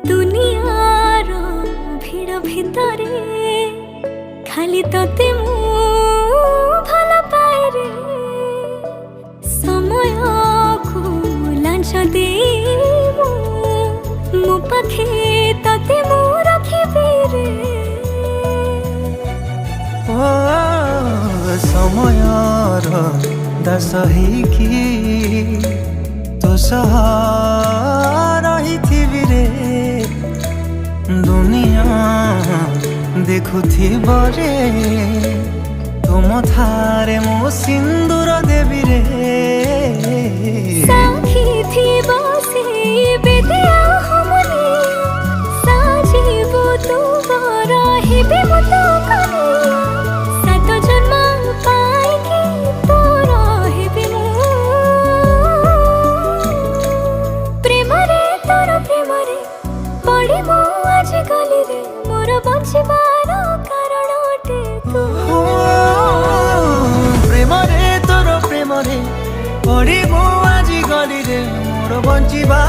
दुनियार भिड़ भितरे खाली तोते मु भल पाए रे समय को लांच दे मो पाखे तोते मु रखिबे रे ओ समयर दास ହେଇକି तो रही रे दुनिया देखुथिब रे तुम थारे मो सिंदूर देवी रे साखी थिब से बेदिया हमनी साजिबो तू रहिबे मो तो कनी सात जन्म पाइकी तो रहिबे मो प्रेम रे तोर प्रेम रे पड़ी मो आज गली रे मोर बचिबार कारण अटे तू प्रेम रे तोर प्रेम रे पड़ी मो आज गली रे मोर बंचिबा